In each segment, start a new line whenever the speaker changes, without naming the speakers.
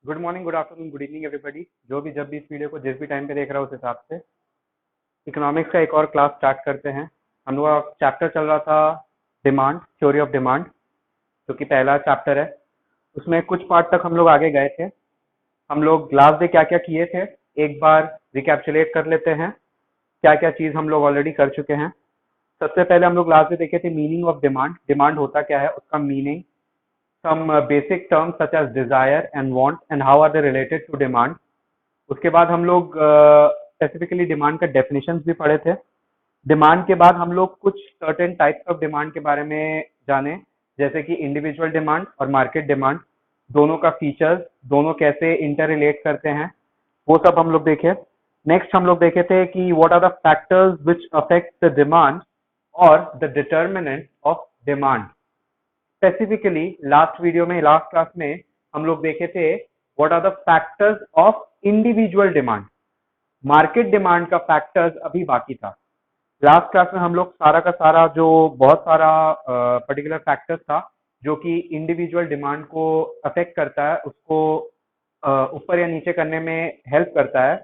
Good morning, good afternoon, good evening everybody. जो भी जब भी इस वीडियो को जिस भी टाइम पे देख रहा है उस हिसाब से इकोनॉमिक्स का एक और क्लास स्टार्ट करते हैं। हम लोग का चैप्टर चल रहा था डिमांड, थ्योरी ऑफ डिमांड, जो कि पहला चैप्टर है। उसमें कुछ पार्ट तक हम लोग आगे गए थे। हम लोग लास्ट डे क्या क्या किए थे एक बार रिकैप्चुलेट कर लेते हैं। क्या क्या चीज़ हम लोग ऑलरेडी कर चुके हैं। सबसे पहले हम लोग लास्ट डे देखे थे मीनिंग ऑफ डिमांड। डिमांड होता क्या है, उसका meaning, some basic terms such as desire and want and how are they related to demand। उसके बाद हम लोग स्पेसिफिकली डिमांड का डेफिनेशंस भी पढ़े थे। डिमांड के बाद हम लोग कुछ सर्टेन टाइप्स ऑफ डिमांड के बारे में जाने, जैसे कि इंडिविजुअल डिमांड और मार्केट डिमांड, दोनों का फीचर्स, दोनों कैसे इंटर रिलेट करते हैं, वो सब हम लोग देखे। नेक्स्ट हम लोग देखे थे कि what are the factors which affect the demand और the determinant of demand. Specifically last video में, लास्ट क्लास में हम लोग देखे थे what are the factors of individual demand. Market demand का फैक्टर्स अभी बाकी था। लास्ट क्लास में हम लोग सारा का सारा जो बहुत सारा पर्टिकुलर फैक्टर्स था जो कि इंडिविजुअल डिमांड को अफेक्ट करता है, उसको ऊपर या नीचे करने में हेल्प करता है,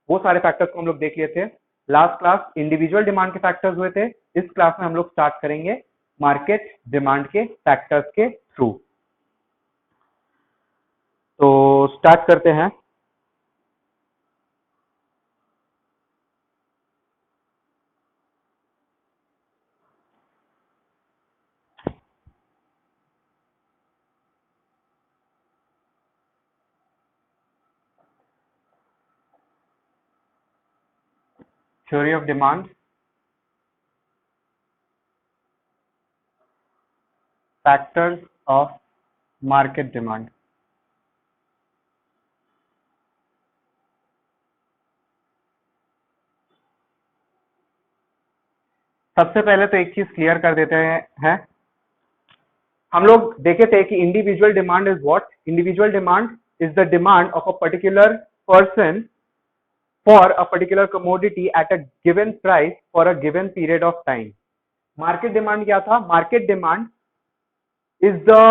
वो सारे फैक्टर्स को हम लोग देख लिए थे। लास्ट क्लास इंडिविजुअल डिमांड के फैक्टर्स हुए थे। इस क्लास में हम लोग स्टार्ट करेंगे मार्केट डिमांड के फैक्टर्स के थ्रू। तो स्टार्ट करते हैं। Theory of demand, factors of market demand. सबसे पहले तो एक चीज क्लियर कर देते हैं। हम लोग देखे थे कि individual demand is what. Individual demand is the demand of a particular person for a particular commodity at a given price for a given period of time. Market demand क्या था? Market demand is the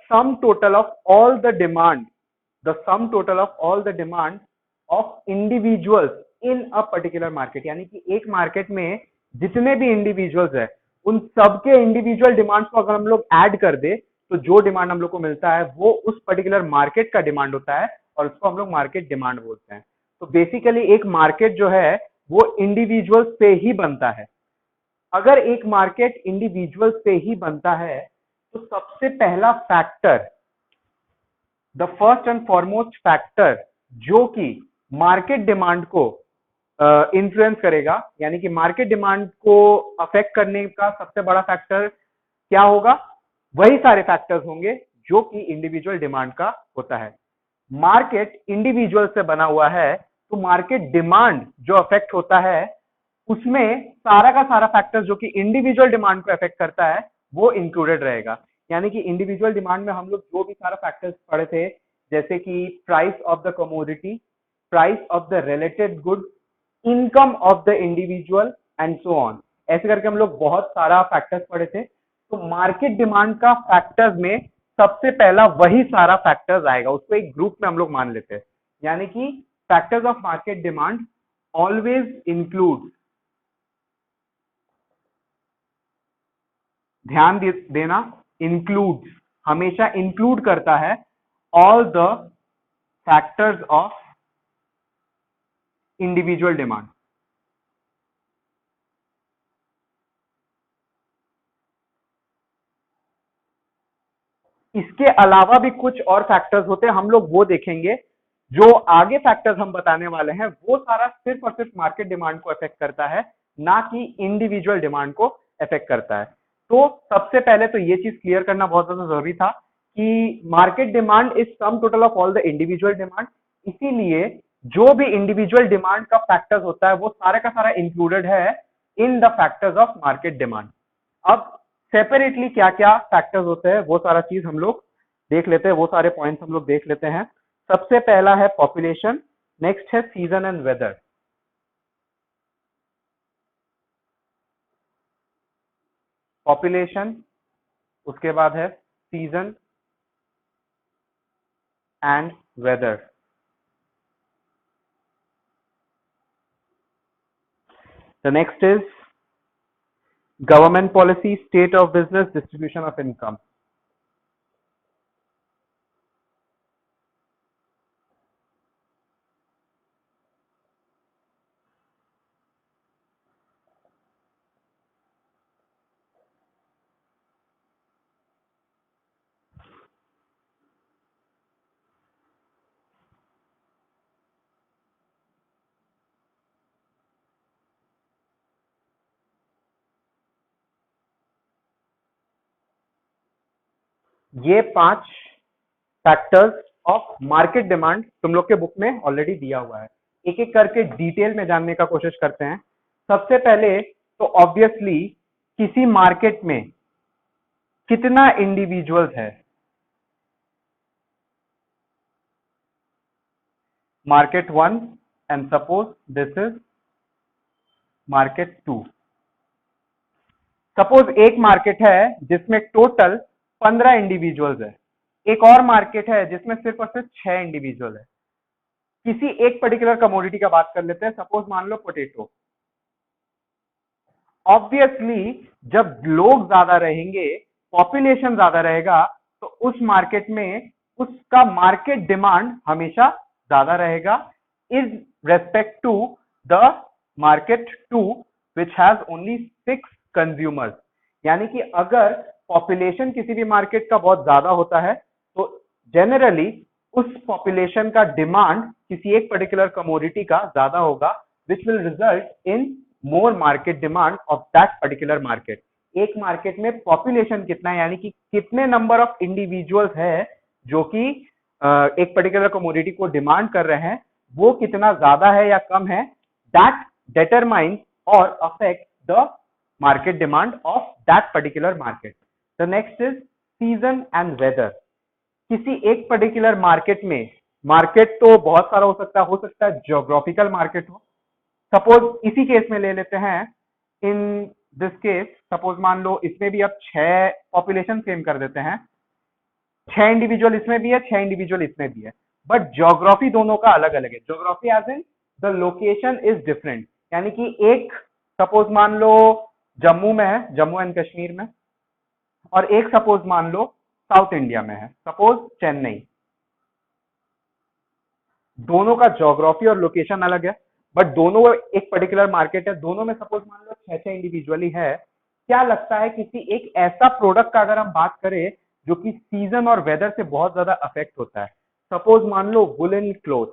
sum total of all the demand, the sum total of all the demand of individuals in a particular market। यानी कि एक market में जितने भी individuals है उन सबके इंडिविजुअल डिमांड्स को अगर हम लोग ऐड कर दे तो जो डिमांड हम लोग को मिलता है वो उस पर्टिकुलर मार्केट का डिमांड होता है और उसको हम लोग मार्केट डिमांड बोलते हैं। तो बेसिकली एक मार्केट जो है वो इंडिविजुअल्स से ही बनता है। अगर एक मार्केट इंडिविजुअल से ही बनता है तो सबसे पहला factor, the first and foremost factor जो कि मार्केट डिमांड को इन्फ्लुएंस करेगा, यानी कि मार्केट डिमांड को अफेक्ट करने का सबसे बड़ा फैक्टर क्या होगा? वही सारे फैक्टर्स होंगे जो कि इंडिविजुअल डिमांड का होता है। मार्केट इंडिविजुअल से बना हुआ है तो मार्केट डिमांड जो अफेक्ट होता है उसमें सारा का सारा फैक्टर जो कि इंडिविजुअल डिमांड को अफेक्ट करता है वो इंक्लूडेड रहेगा। यानी कि इंडिविजुअल डिमांड में हम लोग जो भी सारा फैक्टर्स पढ़े थे, जैसे कि price of the commodity, price of the related good, income of the individual and so on, ऐसे करके हम लोग बहुत सारा फैक्टर्स पढ़े थे। तो मार्केट डिमांड का फैक्टर्स में सबसे पहला वही सारा फैक्टर्स आएगा, उसको एक ग्रुप में हम लोग मान लेते हैं। यानी कि factors of market demand always include, ध्यान देना, इंक्लूड, हमेशा इंक्लूड करता है all the factors of individual demand. इसके अलावा भी कुछ और फैक्टर्स होते हैं, हम लोग वो देखेंगे। जो आगे फैक्टर्स हम बताने वाले हैं वो सारा सिर्फ और सिर्फ मार्केट डिमांड को अफेक्ट करता है, ना कि इंडिविजुअल डिमांड को अफेक्ट करता है। तो सबसे पहले तो ये चीज क्लियर करना बहुत ज्यादा जरूरी था कि market demand is sum total of all the individual demand. इसीलिए जो भी इंडिविजुअल डिमांड का फैक्टर्स होता है वो सारा का सारा इंक्लूडेड है in the factors of market demand. अब सेपरेटली क्या क्या फैक्टर्स होते हैं वो सारा चीज हम लोग देख लेते हैं, वो सारे पॉइंट्स हम लोग देख लेते हैं। सबसे पहला है पॉपुलेशन, नेक्स्ट है सीजन एंड वेदर। पॉपुलेशन, उसके बाद है season and weather. The next is government policy, state of business, distribution of income. ये 5 फैक्टर्स ऑफ मार्केट डिमांड तुम लोग के बुक में ऑलरेडी दिया हुआ है। एक एक करके डिटेल में जानने का कोशिश करते हैं। सबसे पहले तो ऑब्वियसली किसी मार्केट में कितना इंडिविजुअल्स है। Market 1 and suppose this is market 2। Suppose एक मार्केट है जिसमें टोटल 15 इंडिविजुअल्स है, एक और मार्केट है जिसमें सिर्फ और सिर्फ 6 इंडिविजुअल है। किसी एक पर्टिकुलर कमोडिटी का बात कर लेते हैं, सपोज मान लो पोटैटो। ऑब्वियसली जब लोग ज्यादा रहेंगे, पॉपुलेशन ज्यादा रहेगा, तो उस मार्केट में उसका मार्केट डिमांड हमेशा ज्यादा रहेगा is respect to the market 2 which has only 6 consumers. यानी कि अगर पॉपुलेशन किसी भी मार्केट का बहुत ज्यादा होता है तो जनरली उस पॉपुलेशन का डिमांड किसी एक पर्टिकुलर कमोडिटी का ज्यादा होगा which will result in more market demand of that particular market. एक मार्केट में पॉपुलेशन कितना है, यानी कि कितने नंबर ऑफ इंडिविजुअल्स है जो कि एक पर्टिकुलर कमोडिटी को डिमांड कर रहे हैं, वो कितना ज्यादा है या कम है, that determines or affect the market demand of that particular market. The next is season and weather. किसी एक पर्टिकुलर मार्केट में, मार्केट तो बहुत सारा हो सकता है जियोग्राफिकल मार्केट हो। सपोज इसी केस में ले लेते हैं, इन दिस केस सपोज मान लो इसमें भी अब 6 पॉपुलेशन सेम कर देते हैं, 6 इंडिविजुअल इसमें भी है, 6 इंडिविजुअल इसमें भी है, बट ज्योग्राफी दोनों का अलग अलग है। Geography as in the location is different, यानी कि एक सपोज मान लो जम्मू में है, जम्मू एंड कश्मीर में, और एक सपोज मान लो साउथ इंडिया में है, सपोज चेन्नई। दोनों का ज्योग्राफी और लोकेशन अलग है, बट दोनों एक पर्टिकुलर मार्केट है, दोनों में सपोज मान लो 6 इंडिविजुअली है। क्या लगता है किसी एक ऐसा प्रोडक्ट का अगर हम बात करें जो कि सीजन और वेदर से बहुत ज्यादा अफेक्ट होता है, सपोज मान लो वुलन क्लोथ।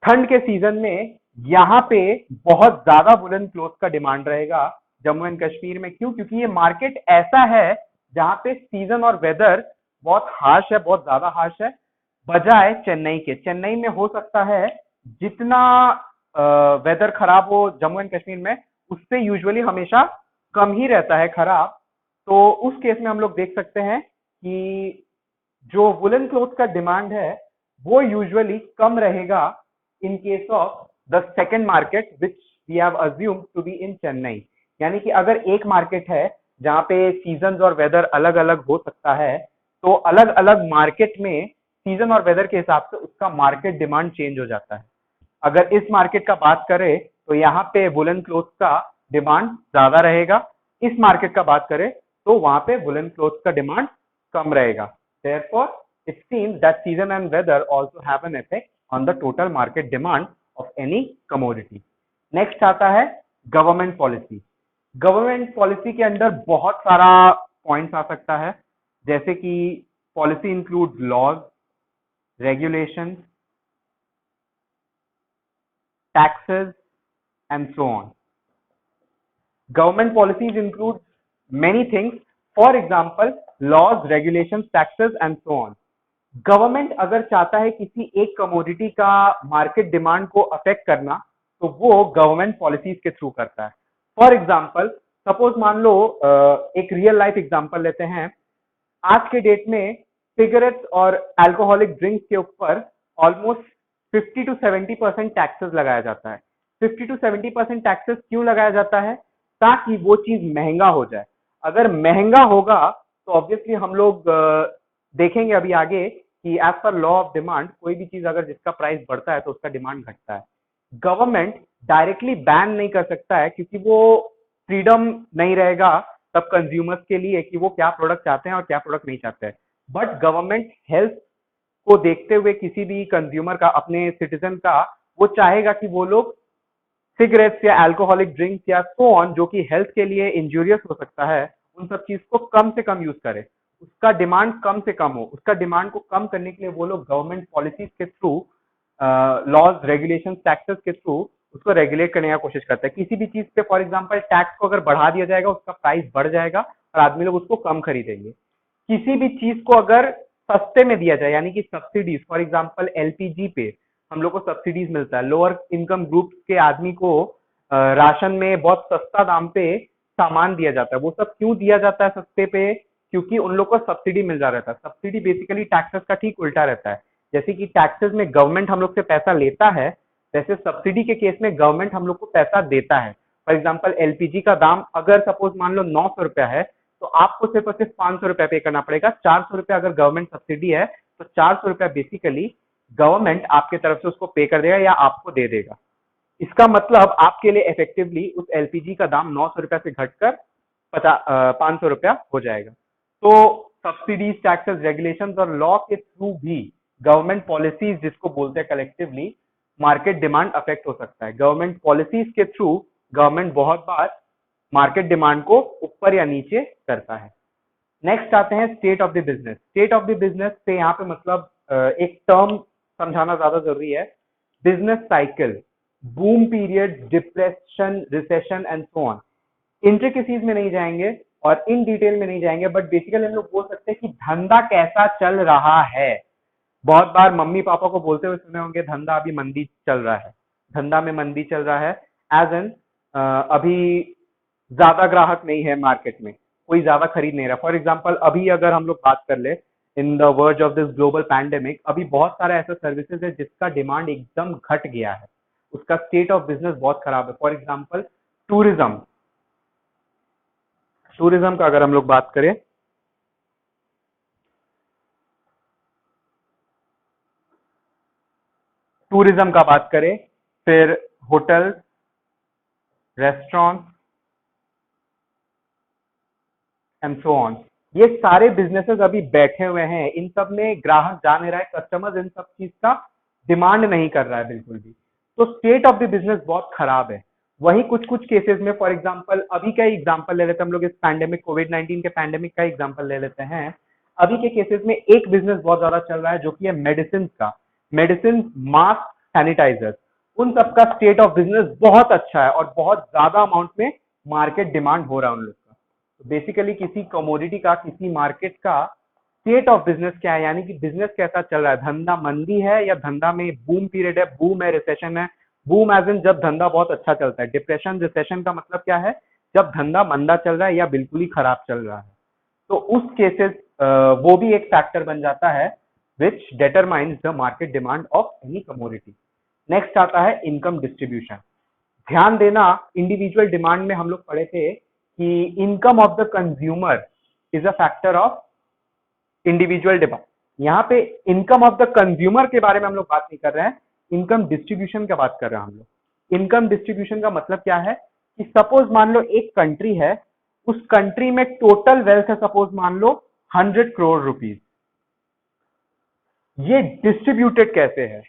ठंड के सीजन में यहाँ पे बहुत ज्यादा वुलन क्लोथ का डिमांड रहेगा जम्मू एंड कश्मीर में। क्यों? क्योंकि ये मार्केट ऐसा है जहां पे सीजन और वेदर बहुत हार्श है, बहुत ज्यादा हार्श है, बजाय चेन्नई के। चेन्नई में हो सकता है जितना वेदर खराब हो जम्मू एंड कश्मीर में, उससे यूजुअली हमेशा कम ही रहता है खराब। तो उस केस में हम लोग देख सकते हैं कि जो वुलन क्लोथ का डिमांड है वो यूजुअली कम रहेगा in case of the second market which we have assumed to be in Chennai। यानी कि अगर एक मार्केट है जहां पे सीजन और वेदर अलग अलग हो सकता है, तो अलग अलग मार्केट में सीजन और वेदर के हिसाब से उसका मार्केट डिमांड चेंज हो जाता है। अगर इस मार्केट का बात करें तो यहाँ पे वुलन क्लोथ का डिमांड ज्यादा रहेगा, इस मार्केट का बात करें तो वहां पे वुलन क्लोथ का डिमांड कम रहेगा। Therefore, it seems that season and weather also have an effect on the total market demand of any commodity। Next आता है गवर्नमेंट पॉलिसी। गवर्नमेंट पॉलिसी के अंदर बहुत सारा पॉइंट्स आ सकता है, जैसे कि policy include laws, regulation, taxes and so on. Government policies include many things, for example laws, regulation, taxes and so on. Government अगर चाहता है किसी एक कमोडिटी का मार्केट डिमांड को अफेक्ट करना, तो वो गवर्नमेंट पॉलिसीज के थ्रू करता है। फॉर एग्जांपल सपोज मान लो एक रियल लाइफ एग्जांपल लेते हैं। आज के डेट में सिगरेट्स और अल्कोहलिक ड्रिंक्स के ऊपर ऑलमोस्ट 50 to 70% टैक्सेस लगाया जाता है। 50 to 70% टैक्सेस क्यों लगाया जाता है? ताकि वो चीज महंगा हो जाए। अगर महंगा होगा तो ऑब्वियसली हम लोग देखेंगे अभी आगे कि as per law of demand कोई भी चीज अगर जिसका प्राइस बढ़ता है तो उसका डिमांड घटता है। गवर्नमेंट डायरेक्टली बैन नहीं कर सकता है क्योंकि वो फ्रीडम नहीं रहेगा तब कंज्यूमर्स के लिए कि वो क्या प्रोडक्ट चाहते हैं और क्या प्रोडक्ट नहीं चाहते हैं। बट गवर्नमेंट हेल्थ को देखते हुए किसी भी कंज्यूमर का, अपने सिटीजन का, वो चाहेगा कि वो लोग सिगरेट्स या अल्कोहलिक ड्रिंक्स या सो ऑन जो कि हेल्थ के लिए इंजूरियस हो सकता है, उन सब चीज को कम से कम यूज करे, उसका डिमांड कम से कम हो। उसका डिमांड को कम करने के लिए वो लोग गवर्नमेंट पॉलिसीज के थ्रू, लॉज, रेगुलेशन, टैक्सेस के थ्रू उसको रेगुलेट करने की कोशिश करते हैं। किसी भी चीज पे फॉर एग्जांपल टैक्स को अगर बढ़ा दिया जाएगा, उसका प्राइस बढ़ जाएगा और आदमी लोग उसको कम खरीदेंगे। किसी भी चीज को अगर सस्ते में दिया जाए, यानी कि सब्सिडीज, फॉर एग्जांपल एलपीजी पे हम लोग को सब्सिडीज मिलता है, लोअर इनकम ग्रुप के आदमी को राशन में बहुत सस्ता दाम पे सामान दिया जाता है। वो सब क्यों दिया जाता है सस्ते पे? क्योंकि उन लोग को सब्सिडी मिल जा रहता है। सब्सिडी बेसिकली टैक्सेस का ठीक उल्टा रहता है। जैसे कि टैक्सेस में गवर्नमेंट हम लोग से पैसा लेता है, वैसे सब्सिडी के केस में गवर्नमेंट हम लोग को पैसा देता है। फॉर एग्जाम्पल एलपीजी का दाम अगर सपोज मान लो 900 रुपया है, तो आपको सिर्फ और सिर्फ 500 रुपया पे करना पड़ेगा। 400 रुपया अगर गवर्नमेंट सब्सिडी है तो 400 रुपया बेसिकली गवर्नमेंट आपके तरफ से उसको पे कर देगा या आपको दे देगा। इसका मतलब आपके लिए इफेक्टिवली उस एलपीजी का दाम 900 रुपया से घटकर 500 रुपया हो जाएगा। तो सब्सिडीज, टैक्सेस, रेगुलेशंस और लॉ के थ्रू भी गवर्नमेंट पॉलिसीज, जिसको बोलते हैं कलेक्टिवली, मार्केट डिमांड अफेक्ट हो सकता है। गवर्नमेंट पॉलिसीज के थ्रू गवर्नमेंट बहुत बार मार्केट डिमांड को ऊपर या नीचे करता है। नेक्स्ट आते हैं state of the business. State of the business से यहाँ पे मतलब एक टर्म समझाना ज्यादा जरूरी है। Business cycle, boom period, depression, recession and so on. Intricacies में नहीं जाएंगे और इन डिटेल में नहीं जाएंगे, बट बेसिकली हम लोग बोल सकते हैं कि धंधा कैसा चल रहा है। बहुत बार मम्मी पापा को बोलते हुए सुने होंगे, धंधा अभी मंदी चल रहा है, धंधा में मंदी चल रहा है। एज एन अभी ज्यादा ग्राहक नहीं है मार्केट में, कोई ज्यादा खरीद नहीं रहा। फॉर एग्जाम्पल अभी अगर हम लोग बात कर ले, in the verge of this global pandemic, अभी बहुत सारे ऐसे सर्विसेज है जिसका डिमांड एकदम घट गया है, उसका स्टेट ऑफ बिजनेस बहुत खराब है। For example tourism. टूरिज्म का अगर हम लोग बात करें, टूरिज्म का बात करें, फिर hotel, restaurant and so on, ये सारे बिजनेसेस अभी बैठे हुए हैं। इन सब में ग्राहक जा नहीं रहा है, कस्टमर्स इन सब चीज का डिमांड नहीं कर रहा है बिल्कुल भी। तो स्टेट ऑफ द बिजनेस बहुत खराब है। वही कुछ कुछ केसेस में, फॉर एग्जांपल अभी का एग्जांपल ले लेते हैं हम लोग, इस पैंडेमिक, कोविड-19 के पैंडेमिक का एग्जांपल ले लेते हैं। अभी के केसेस में एक बिजनेस बहुत ज्यादा चल रहा है जो कि है मेडिसिन का। मेडिसिन, मास्क, सैनिटाइजर, उन सब का स्टेट ऑफ बिजनेस बहुत अच्छा है और बहुत ज्यादा अमाउंट में मार्केट डिमांड हो रहा है उन लोग का। तो बेसिकली किसी कमोडिटी का, किसी मार्केट का स्टेट ऑफ बिजनेस क्या है, यानी कि बिजनेस कैसा चल रहा है, धंधा मंदी है या धंधा में बूम पीरियड है, बूम है, रिसेशन है। बूम एज इन जब धंधा बहुत अच्छा चलता है, डिप्रेशन, रिसेशन का मतलब क्या है, जब धंधा मंदा चल रहा है या बिल्कुल ही खराब चल रहा है। तो उस केसेस वो भी एक फैक्टर बन जाता है विच determines the market demand of any commodity. Next आता है इनकम डिस्ट्रीब्यूशन। ध्यान देना, इंडिविजुअल डिमांड में हम लोग पढ़े थे कि income of the consumer is a factor of individual demand. यहाँ पे इनकम ऑफ द कंज्यूमर के बारे में हम लोग बात नहीं कर रहे हैं, इनकम डिस्ट्रीब्यूशन का बात कर रहे हैं हम लोग। इनकम डिस्ट्रीब्यूशन का मतलब क्या है कि सपोज मान लो एक कंट्री है, उस कंट्री में टोटल वेल्थ है सपोज मान लो 100 करोड़ रुपीज। ये डिस्ट्रीब्यूटेड कैसे है?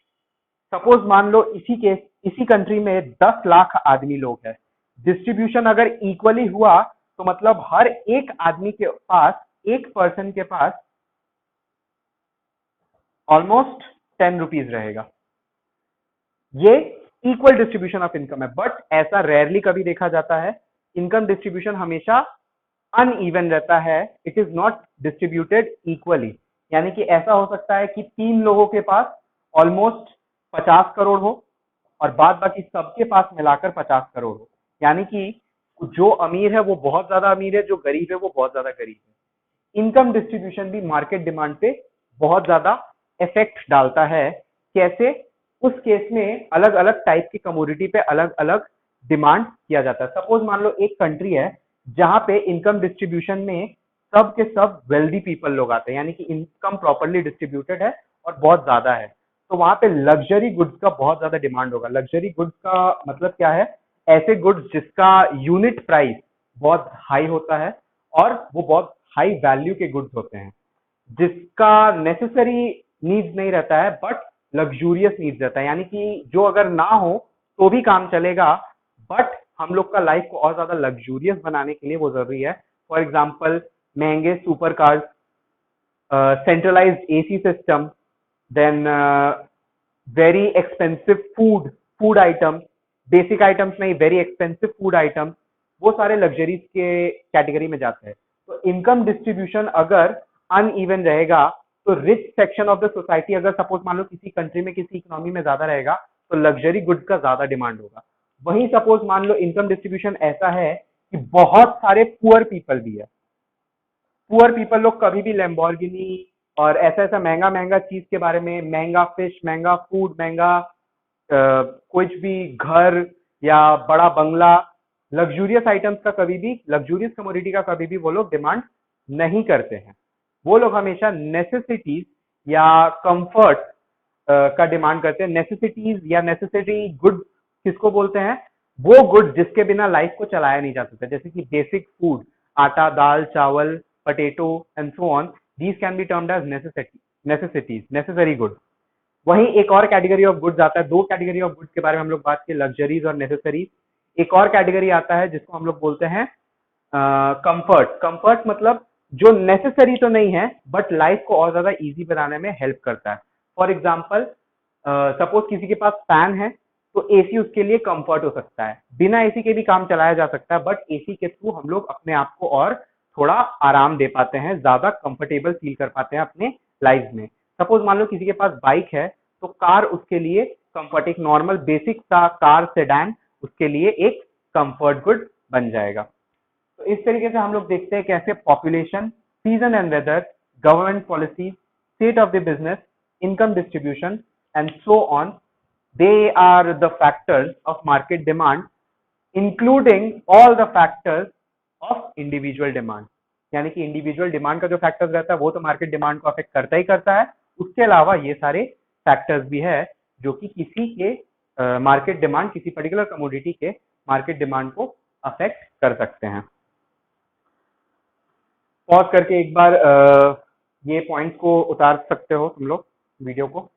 सपोज मान लो इसी कंट्री में 10 लाख आदमी लोग हैं। डिस्ट्रीब्यूशन अगर इक्वली हुआ तो मतलब हर एक आदमी के पास, एक पर्सन के पास ऑलमोस्ट 10 रुपीज रहेगा। ये इक्वल डिस्ट्रीब्यूशन ऑफ इनकम है, बट ऐसा रेयरली कभी देखा जाता है। इनकम डिस्ट्रीब्यूशन हमेशा अनइवन रहता है, it is not distributed equally. यानी कि ऐसा हो सकता है कि 3 लोगों के पास ऑलमोस्ट 50 करोड़ हो और बाद बाकी सबके पास मिलाकर 50 करोड़ हो। यानी कि जो अमीर है वो बहुत ज्यादा अमीर है, जो गरीब है वो बहुत ज्यादा गरीब है। इनकम डिस्ट्रीब्यूशन भी मार्केट डिमांड पे बहुत ज्यादा इफेक्ट डालता है। कैसे? उस केस में अलग अलग टाइप की कमोडिटी पे अलग अलग डिमांड किया जाता है। सपोज मान लो एक कंट्री है जहां पे इनकम डिस्ट्रीब्यूशन में सब के सब वेल्दी पीपल लोग आते हैं, यानी कि इनकम प्रॉपरली डिस्ट्रीब्यूटेड है और बहुत ज्यादा है, तो वहां पे लग्जरी गुड्स का बहुत ज्यादा डिमांड होगा। लग्जरी गुड्स का मतलब क्या है? ऐसे गुड्स जिसका यूनिट प्राइस बहुत हाई होता है और वो बहुत हाई वैल्यू के गुड्स होते हैं, जिसका नेसेसरी नीड्स नहीं रहता है बट लग्जूरियस नीड्स रहता है, यानी कि जो अगर ना हो तो भी काम चलेगा, बट हम लोग का लाइफ को और ज्यादा लग्जूरियस बनाने के लिए वो जरूरी है। फॉर एग्जाम्पल, महंगे super cars, centralised AC system, then very expensive food item, basic items नहीं, वेरी एक्सपेंसिव फूड आइटम, वो सारे लग्जरीज के कैटेगरी में जाते हैं। तो इनकम डिस्ट्रीब्यूशन अगर अनइवन रहेगा, तो rich section of the society, अगर सपोज मान लो किसी कंट्री में किसी इकोनॉमी में ज्यादा रहेगा, तो लग्जरी गुड्स का ज्यादा डिमांड होगा। वहीं सपोज मान लो इनकम डिस्ट्रीब्यूशन ऐसा है कि बहुत सारे पुअर पीपल भी है, पुअर पीपल लोग कभी भी लैम्बोर्गिनी और ऐसा ऐसा महंगा महंगा चीज के बारे में, महंगा फिश, महंगा फूड, महंगा कुछ भी घर या बड़ा बंगला, लग्जूरियस आइटम्स का कभी भी, लग्जूरियस कमोडिटी का कभी भी वो लोग डिमांड नहीं करते हैं। वो लोग हमेशा नेसेसिटीज या कंफर्ट का डिमांड करते हैं। नेसेसिटीज या नेसेसरी गुड किसको बोलते हैं? वो गुड जिसके बिना लाइफ को चलाया नहीं जा सकता, जैसे कि बेसिक फूड, आटा, दाल, चावल, potato and so on, these can be termed as necessities, necessary goods। वहीं एक और कैटेगरी ऑफ गुड्स आता है, दो कैटेगरी ऑफ गुड्स के बारे में हम लोग बात की, लग्जरीज और नेसेसरीज। एक और कैटेगरी आता है जिसको हम लोग बोलते हैं कंफर्ट। कंफर्ट मतलब जो नेसेसरी तो नहीं है बट लाइफ को और ज्यादा इजी बनाने में हेल्प करता है। फॉर एग्जाम्पल, सपोज किसी के पास फैन है, तो एसी उसके लिए कंफर्ट हो सकता है, बिना एसी के भी काम चलाया जा सकता है, बट एसी के थ्रू हम लोग अपने आप को और थोड़ा आराम दे पाते हैं, ज्यादा कंफर्टेबल फील कर पाते हैं अपने लाइफ में। सपोज मान लो किसी के पास बाइक है, तो कार उसके लिए कंफर्ट, एक नॉर्मल बेसिक सा कार सेडान उसके लिए एक कंफर्ट गुड बन जाएगा। तो इस तरीके से हम लोग देखते हैं कैसे population, season and weather, government policy, state of the business, income distribution and so on, they are the factors of market demand, including all the factors of individual demand. यानी कि इंडिविजुअल डिमांड का जो factors रहता है वो तो market demand को affect करता ही करता है, उसके अलावा ये सारे फैक्टर्स भी है जो कि किसी के मार्केट डिमांड, किसी पर्टिकुलर कमोडिटी के मार्केट डिमांड को अफेक्ट कर सकते हैं। पॉज करके एक बार ये पॉइंट को उतार सकते हो तुम लोग वीडियो को।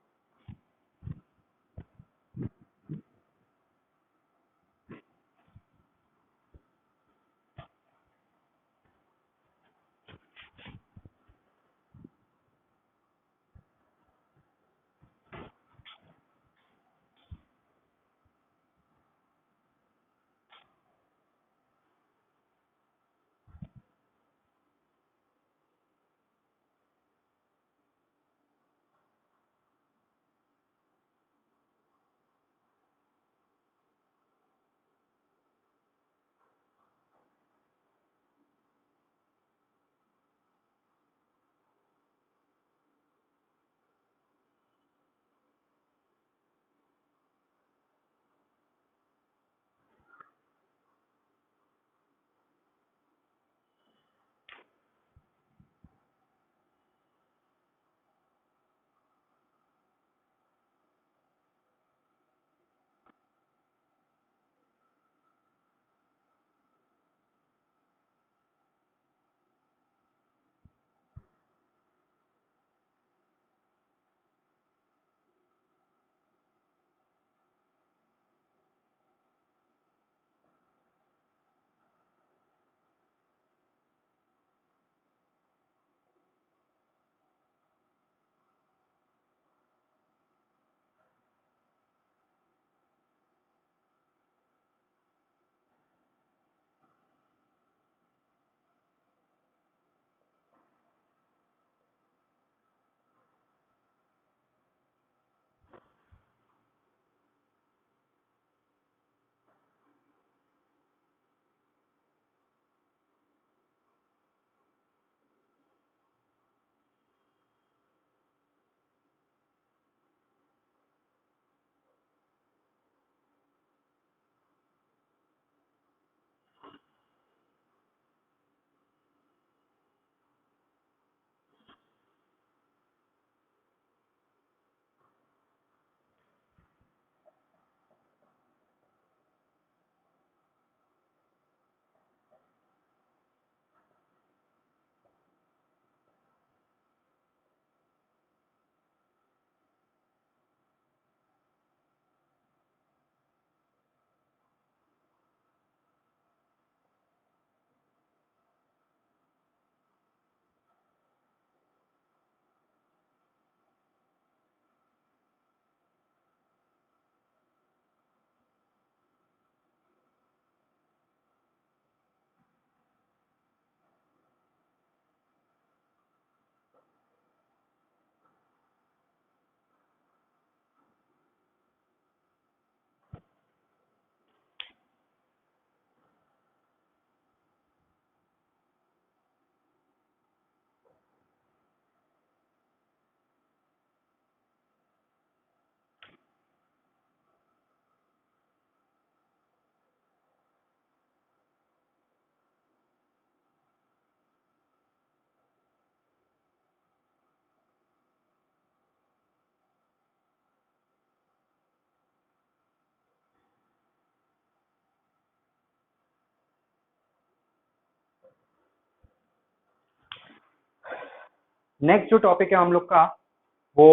नेक्स्ट जो टॉपिक है हम लोग का वो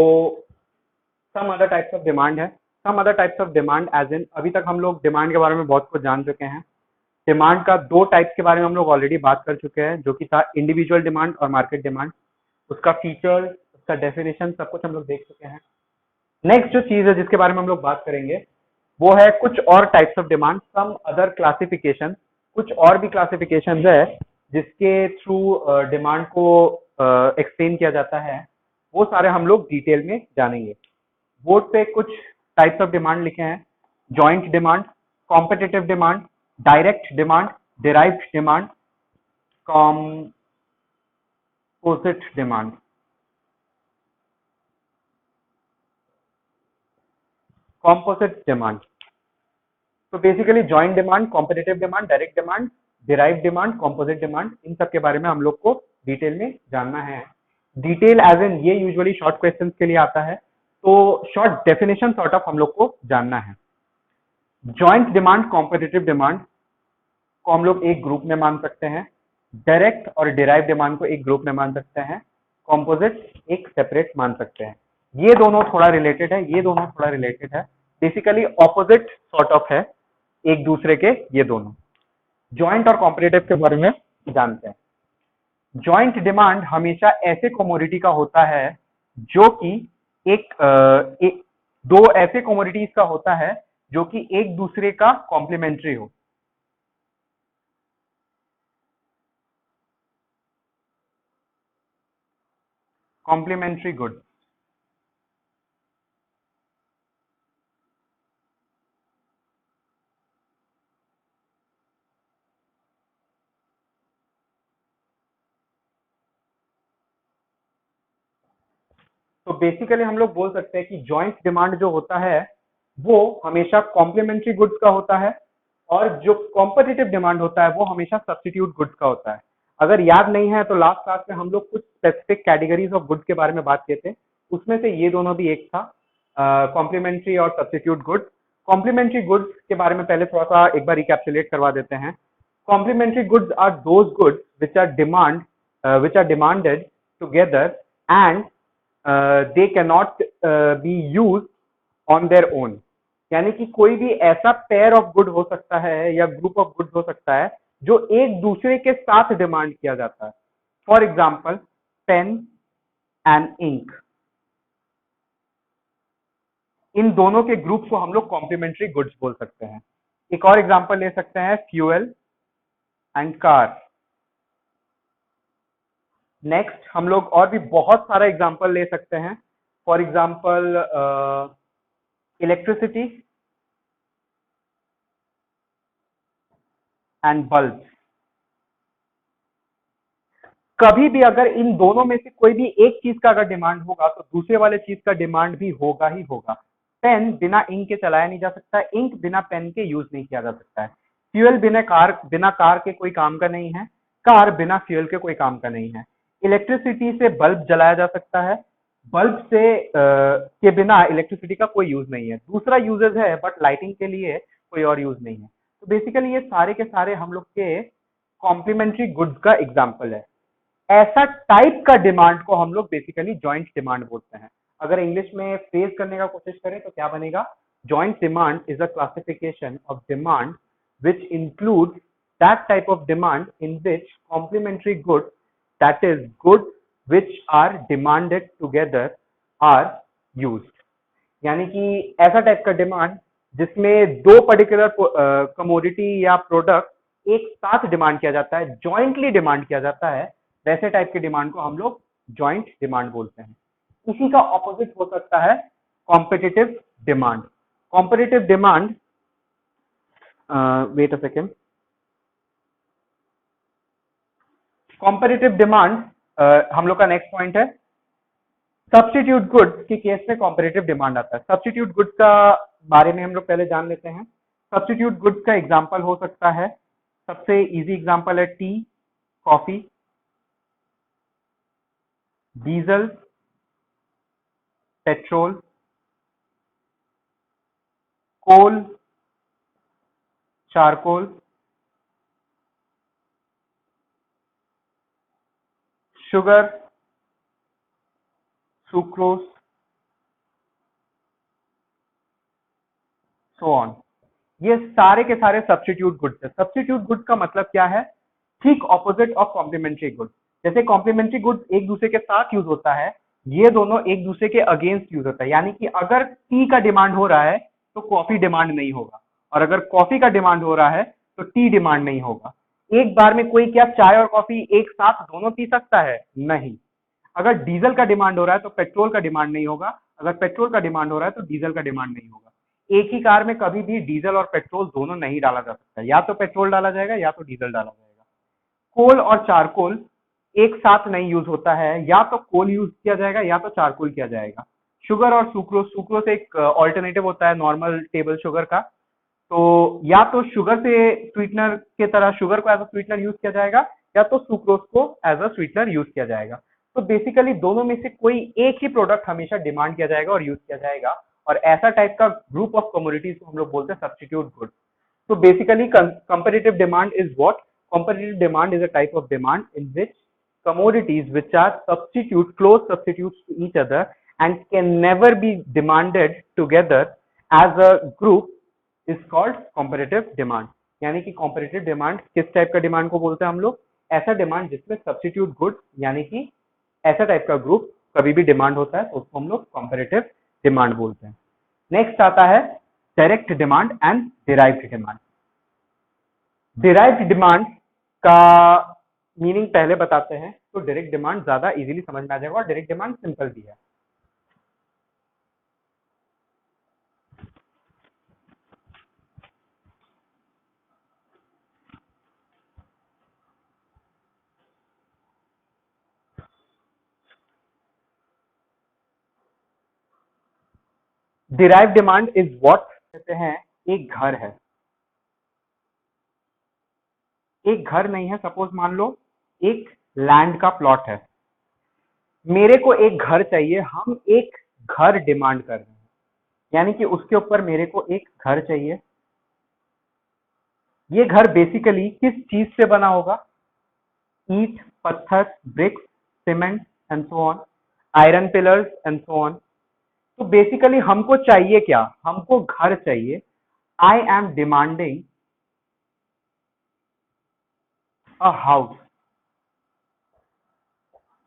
some other types of demand है। Some other types of demand as in, अभी तक हम लोग डिमांड के बारे में बहुत कुछ जान चुके हैं। डिमांड का दो टाइप्स के बारे में हम लोग ऑलरेडी बात कर चुके हैं, जो कि था इंडिविजुअल डिमांड और मार्केट डिमांड। उसका फीचर, उसका डेफिनेशन, सब कुछ हम लोग देख चुके हैं। नेक्स्ट जो चीज है जिसके बारे में हम लोग बात करेंगे वो है कुछ और types of demand, some other classification. कुछ और भी क्लासिफिकेशन है जिसके थ्रू डिमांड को एक्सप्लेन किया जाता है, वो सारे हम लोग डिटेल में जानेंगे। बोर्ड पे कुछ टाइप्स ऑफ डिमांड लिखे हैं: joint demand, competitive demand, direct demand, derived demand, composite demand. Composite demand तो basically joint demand, competitive demand, direct demand, derived demand, composite demand, इन सब के बारे में हम लोग को डिटेल में जानना है। डिटेल एज इन ये यूजुअली शॉर्ट क्वेश्चंस के लिए आता है, तो शॉर्ट डेफिनेशन सॉर्ट ऑफ हम लोग को जानना है। जॉइंट डिमांड, कॉम्पिटिटिव डिमांड को हम लोग एक ग्रुप में मान सकते हैं, डायरेक्ट और डिराइव डिमांड को एक ग्रुप में मान सकते हैं, कॉम्पोजिट एक सेपरेट मान सकते हैं। ये दोनों थोड़ा रिलेटेड है, ये दोनों थोड़ा रिलेटेड है, बेसिकली ऑपोजिट सॉर्ट ऑफ है एक दूसरे के ये दोनों। जॉइंट और कॉम्पिटिटिव के बारे में जानते हैं। जॉइंट डिमांड हमेशा ऐसे कमोडिटी का होता है जो कि एक दो ऐसे कमोडिटीज का होता है जो कि एक दूसरे का कॉम्प्लीमेंट्री हो। कॉम्प्लीमेंट्री गुड, तो बेसिकली हम लोग बोल सकते हैं कि जॉइंट डिमांड जो होता है वो हमेशा कॉम्प्लीमेंट्री गुड्स का होता है, और जो कॉम्पिटिटिव डिमांड होता है वो हमेशा सब्स्टिट्यूट गुड्स का होता है। अगर याद नहीं है तो लास्ट क्लास में हम लोग कुछ स्पेसिफिक कैटेगरीज ऑफ गुड्स के बारे में बात किए थे, उसमें से ये दोनों भी एक था, कॉम्प्लीमेंट्री और सब्स्टिट्यूट गुड्स। कॉम्प्लीमेंट्री गुड्स के बारे में पहले थोड़ा सा एक बार रिकैप्सुलेट करवा देते हैं। Complementary goods are those goods which are demanded together and they cannot be used on their own। यानी कि कोई भी ऐसा पेयर ऑफ गुड हो सकता है या ग्रुप ऑफ गुड्स हो सकता है जो एक दूसरे के साथ डिमांड किया जाता है। For example pen and ink, इन दोनों के ग्रुप को हम लोग कॉम्प्लीमेंट्री गुड्स बोल सकते हैं। एक और एग्जाम्पल ले सकते हैं फ्यूएल एंड कार। नेक्स्ट हम लोग और भी बहुत सारा एग्जाम्पल ले सकते हैं, for example electricity and bulb. कभी भी अगर इन दोनों में से कोई भी एक चीज का अगर डिमांड होगा तो दूसरे वाले चीज का डिमांड भी होगा ही होगा। पेन बिना इंक के चलाया नहीं जा सकता, इंक बिना पेन के यूज नहीं किया जा सकता है। फ्यूल बिना कार के कोई काम का नहीं है, कार बिना फ्यूल के कोई काम का नहीं है। इलेक्ट्रिसिटी से बल्ब जलाया जा सकता है, बल्ब से के बिना इलेक्ट्रिसिटी का कोई यूज नहीं है। दूसरा यूजेस है बट लाइटिंग के लिए कोई और यूज नहीं है। तो बेसिकली ये सारे के सारे हम लोग के कॉम्प्लीमेंट्री गुड्स का एग्जाम्पल है। ऐसा टाइप का डिमांड को हम लोग बेसिकली जॉइंट डिमांड बोलते हैं। अगर इंग्लिश में फ्रेज करने का कोशिश करें तो क्या बनेगा? Joint demand is a classification of demand which includes that type of demand in which complementary goods, that is goods which are demanded together, are used। यानी कि ऐसा टाइप का डिमांड जिसमें दो पर्टिकुलर कमोडिटी या प्रोडक्ट एक साथ demand किया जाता है, जॉइंटली डिमांड किया जाता है, वैसे टाइप के डिमांड को हम लोग जॉइंट डिमांड बोलते हैं। इसी का ऑपोजिट हो सकता है competitive demand. Competitive demand, wait a second, competitive demand हम लोग का नेक्स्ट पॉइंट है। सब्स्टिट्यूट गुड्स के केस में कॉम्पिटिटिव डिमांड आता है। सब्स्टिट्यूट गुड्स का बारे में हम लोग पहले जान लेते हैं। सब्स्टिट्यूट गुड्स का एग्जांपल हो सकता है, सबसे इजी एग्जांपल है tea, coffee, diesel, petrol, coal, charcoal, sugar, sucrose, so on. ये सारे के सारे सब्स्टिट्यूट गुड्स है। सब्स्टिट्यूट गुड का मतलब क्या है? ठीक ऑपोजिट ऑफ कॉम्प्लीमेंट्री गुड। जैसे कॉम्प्लीमेंट्री गुड एक दूसरे के साथ यूज होता है, ये दोनों एक दूसरे के अगेंस्ट यूज होता है। यानी कि अगर टी का डिमांड हो रहा है तो कॉफी डिमांड नहीं होगा, और अगर कॉफी का डिमांड हो रहा है तो टी डिमांड नहीं होगा। एक बार में कोई क्या चाय और कॉफी एक साथ दोनों पी सकता है? नहीं। अगर डीजल का डिमांड हो रहा है तो पेट्रोल का डिमांड नहीं होगा, अगर पेट्रोल का डिमांड हो रहा है तो डीजल का डिमांड नहीं होगा। एक ही कार में कभी भी डीजल और पेट्रोल दोनों नहीं डाला जा सकता, या तो पेट्रोल डाला जाएगा या तो डीजल डाला जाएगा। कोल और चारकोल एक साथ नहीं यूज होता है, या तो कोल यूज किया जाएगा या तो चारकोल किया जाएगा। शुगर और सुक्रोज, सुक्रोज एक ऑल्टरनेटिव होता है नॉर्मल टेबल शुगर का, तो या तो शुगर से स्वीटनर के तरह शुगर को एज अ स्वीटनर यूज किया जाएगा, या तो सुक्रोज को एज अ स्वीटनर यूज किया जाएगा। तो बेसिकली दोनों में से कोई एक ही प्रोडक्ट हमेशा डिमांड किया जाएगा और यूज किया जाएगा, और ऐसा टाइप का ग्रुप ऑफ कमोडिटीज को हम लोग बोलते हैं substitute goods. So basically, competitive demand is what? Competitive demand is a type of demand in which commodities which are close substitutes to each other and can never be demanded together as a group is called competitive demand. यानी कि competitive demand किस type का demand को बोलते हैं हम लोग? ऐसा डिमांड जिसमें सब्स्टिट्यूट गुड्स यानी कि ऐसा टाइप का ग्रुप कभी भी डिमांड होता है तो उसको हम लोग competitive डिमांड बोलते हैं। नेक्स्ट आता है direct demand and derived demand. Derived demand का मीनिंग पहले बताते हैं तो डायरेक्ट डिमांड ज्यादा इजीली समझ में आ जाएगा, और डायरेक्ट डिमांड सिंपल भी है। डिराइव्ड डिमांड इज व्हाट कहते हैं, एक घर है, एक घर नहीं है, सपोज मान लो एक लैंड का प्लॉट है, मेरे को एक घर चाहिए, हम एक घर डिमांड कर रहे हैं, यानी कि उसके ऊपर मेरे को एक घर चाहिए। ये घर बेसिकली किस चीज से बना होगा? ईंट, पत्थर, bricks, cement and so on, iron pillars and so on. तो बेसिकली हमको चाहिए क्या? हमको घर चाहिए। I am demanding a house.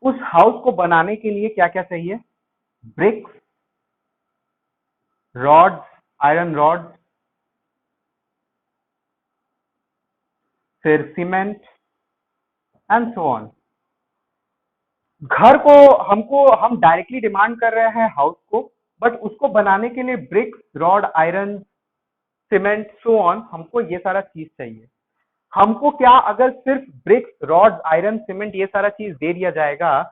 उस हाउस को बनाने के लिए क्या क्या चाहिए? ब्रिक्स, रॉड्स, आयरन रॉड्स, फिर सीमेंट एंड सो ऑन। घर को हम डायरेक्टली डिमांड कर रहे हैं हाउस को, बट उसको बनाने के लिए bricks, rod, iron, cement so on, हमको ये सारा चीज चाहिए। हमको क्या अगर सिर्फ ब्रिक्स, रॉड, आयरन, सीमेंट ये सारा चीज दे दिया जाएगा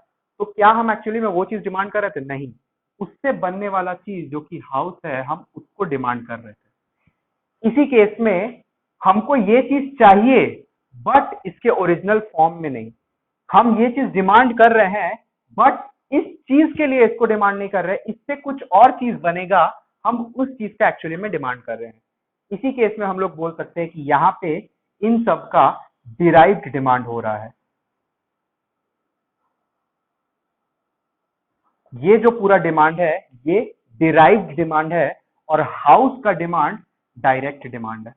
तो क्या हम एक्चुअली में वो चीज डिमांड कर रहे थे? नहीं, उससे बनने वाला चीज जो कि हाउस है हम उसको डिमांड कर रहे थे। इसी केस में हमको ये चीज चाहिए बट इसके ओरिजिनल फॉर्म में नहीं। हम ये चीज डिमांड कर रहे हैं बट इस चीज के लिए इसको डिमांड नहीं कर रहे, इससे कुछ और चीज बनेगा, हम उस चीज का एक्चुअली में डिमांड कर रहे हैं। इसी केस में हम लोग बोल सकते हैं कि यहाँ पे इन सब का डिराइव्ड डिमांड हो रहा है। ये जो पूरा डिमांड है ये डिराइव्ड डिमांड है, और हाउस का डिमांड डायरेक्ट डिमांड है।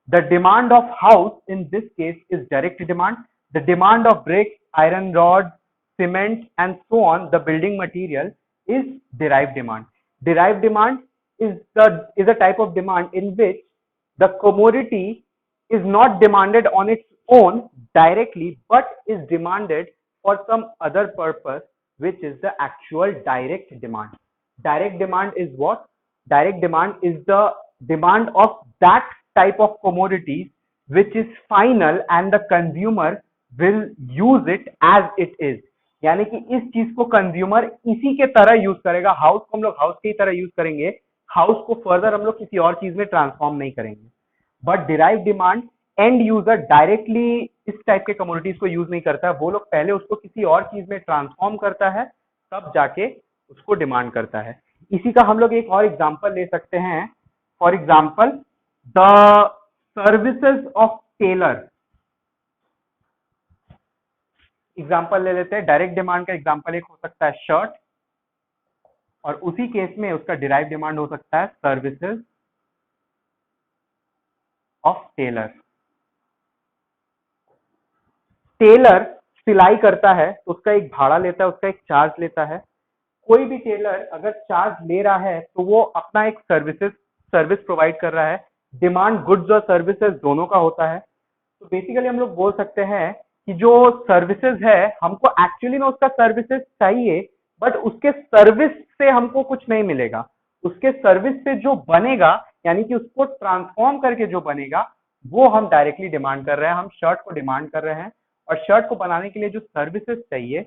The demand of house in this case is direct demand. The demand of bricks, iron rods, cement and so on, the building material, is derived demand. Derived demand is a type of demand in which the commodity is not demanded on its own directly but is demanded for some other purpose, which is the actual direct demand. Direct demand is what? Direct demand is the demand of that type of commodity which is final and the consumer will use it as it is. यानी कि इस चीज को consumer इसी के तरह use करेगा। House को हम लोग हाउस की तरह यूज करेंगे, हाउस को फर्दर हम लोग किसी और चीज में ट्रांसफॉर्म नहीं करेंगे। But derive demand and user directly इस टाइप के कमोडिटीज को यूज नहीं करता है, वो लोग पहले उसको किसी और चीज में ट्रांसफॉर्म करता है तब जाके उसको डिमांड करता है। इसी का हम लोग एक और एग्जांपल ले सकते हैं। For example the services of tailor. Example ले लेते हैं, डायरेक्ट डिमांड का एग्जाम्पल एक हो सकता है शर्ट, और उसी केस में उसका डिराइव डिमांड हो सकता है सर्विसेज ऑफ टेलर। टेलर सिलाई करता है तो उसका एक भाड़ा लेता है, उसका एक चार्ज लेता है। कोई भी टेलर अगर चार्ज ले रहा है तो वो अपना एक सर्विस प्रोवाइड कर रहा है। डिमांड गुड्स और सर्विसेज दोनों का होता है। तो बेसिकली हम लोग बोल सकते हैं कि जो सर्विसेज है, हमको एक्चुअली में उसका सर्विसेज चाहिए, बट उसके सर्विस से हमको कुछ नहीं मिलेगा। उसके सर्विस से जो बनेगा, यानी कि उसको ट्रांसफॉर्म करके जो बनेगा, वो हम डायरेक्टली डिमांड कर रहे हैं। हम शर्ट को डिमांड कर रहे हैं, और शर्ट को बनाने के लिए जो सर्विसेज चाहिए,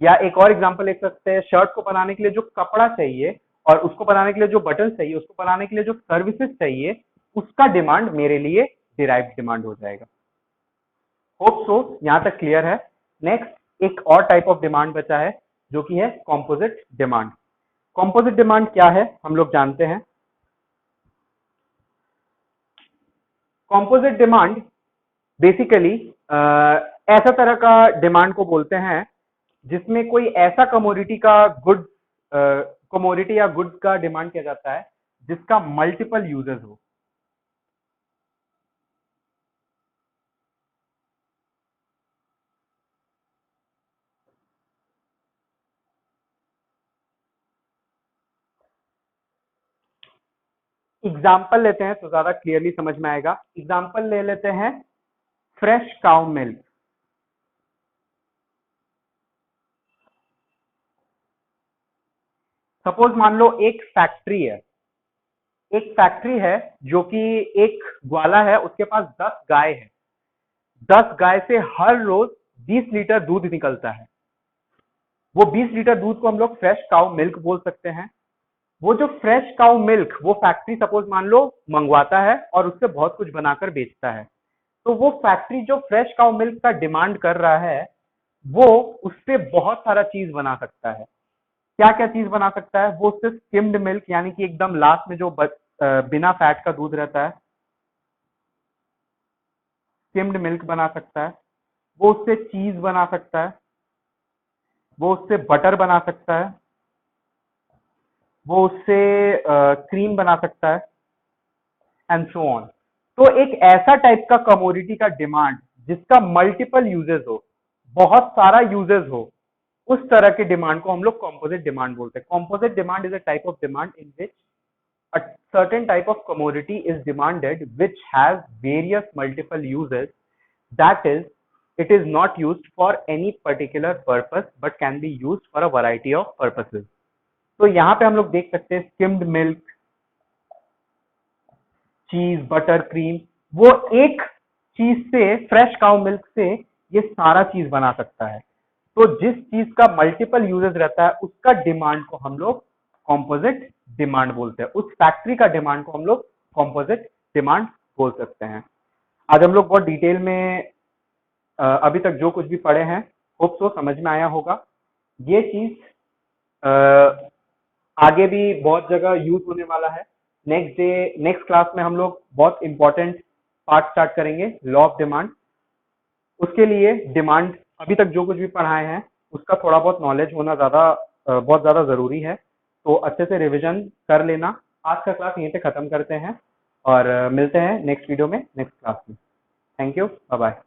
या एक और एग्जांपल ले सकते हैं, शर्ट को बनाने के लिए जो कपड़ा चाहिए और उसको बनाने के लिए जो बटन चाहिए, उसको बनाने के लिए जो सर्विसेज चाहिए, उसका डिमांड मेरे लिए डिराइव्ड डिमांड हो जाएगा। होप सो यहां तक क्लियर है। नेक्स्ट एक और टाइप ऑफ डिमांड बचा है, जो कि है कॉम्पोजिट डिमांड। कॉम्पोजिट डिमांड क्या है हम लोग जानते हैं। कॉम्पोजिट डिमांड बेसिकली ऐसा तरह का डिमांड को बोलते हैं जिसमें कोई ऐसा कमोडिटी या गुड्स का डिमांड किया जाता है जिसका मल्टीपल यूजेस हो। एग्जाम्पल लेते हैं तो ज्यादा क्लियरली समझ में आएगा। एग्जाम्पल ले लेते हैं फ्रेश काउ मिल्क। सपोज मान लो एक फैक्ट्री है, जो कि एक ग्वाला है, उसके पास 10 गाय है। 10 गाय से हर रोज 20 लीटर दूध निकलता है। वो 20 लीटर दूध को हम लोग फ्रेश काउ मिल्क बोल सकते हैं। वो जो फ्रेश काउ मिल्क वो फैक्ट्री सपोज मान लो मंगवाता है और उससे बहुत कुछ बनाकर बेचता है। तो वो फैक्ट्री जो फ्रेश काउ मिल्क का डिमांड कर रहा है, वो उससे बहुत सारा चीज बना सकता है। क्या क्या चीज बना सकता है? वो उससे स्किम्ड मिल्क, यानी कि एकदम लास्ट में जो बिना फैट का दूध रहता है, स्किम्ड मिल्क बना सकता है। वो उससे चीज बना सकता है, वो उससे बटर बना सकता है, वो उससे क्रीम बना सकता है, एंड सो ऑन। तो एक ऐसा टाइप का कमोडिटी का डिमांड जिसका मल्टीपल यूजेस हो, बहुत सारा यूजेस हो, उस तरह के डिमांड को हम लोग कॉम्पोजिट डिमांड बोलते हैं। Composite demand is a type of demand in which a certain type of commodity is demanded which has various multiple uses, that is, it is not used for any particular purpose but can be used for a variety of purposes. तो यहाँ पे हम लोग देख सकते हैं skimmed milk, चीज, butter, cream, वो एक चीज से, फ्रेश काउ मिल्क से ये सारा चीज बना सकता है। तो जिस चीज का मल्टीपल यूजेस रहता है उसका डिमांड को हम लोग कॉम्पोजिट डिमांड बोलते हैं। उस फैक्ट्री का डिमांड को हम लोग कॉम्पोजिट डिमांड बोल सकते हैं। आज हम लोग बहुत डिटेल में अभी तक जो कुछ भी पढ़े हैं, होप सो समझ में आया होगा। ये चीज आगे भी बहुत जगह यूज होने वाला है। नेक्स्ट क्लास में हम लोग बहुत इंपॉर्टेंट पार्ट स्टार्ट करेंगे, लॉ ऑफ डिमांड। उसके लिए डिमांड अभी तक जो कुछ भी पढ़ाए हैं उसका थोड़ा बहुत नॉलेज होना बहुत ज्यादा जरूरी है। तो अच्छे से रिवीजन कर लेना। आज का क्लास यहीं पे खत्म करते हैं और मिलते हैं नेक्स्ट वीडियो में, नेक्स्ट क्लास में। Thank you, bye bye.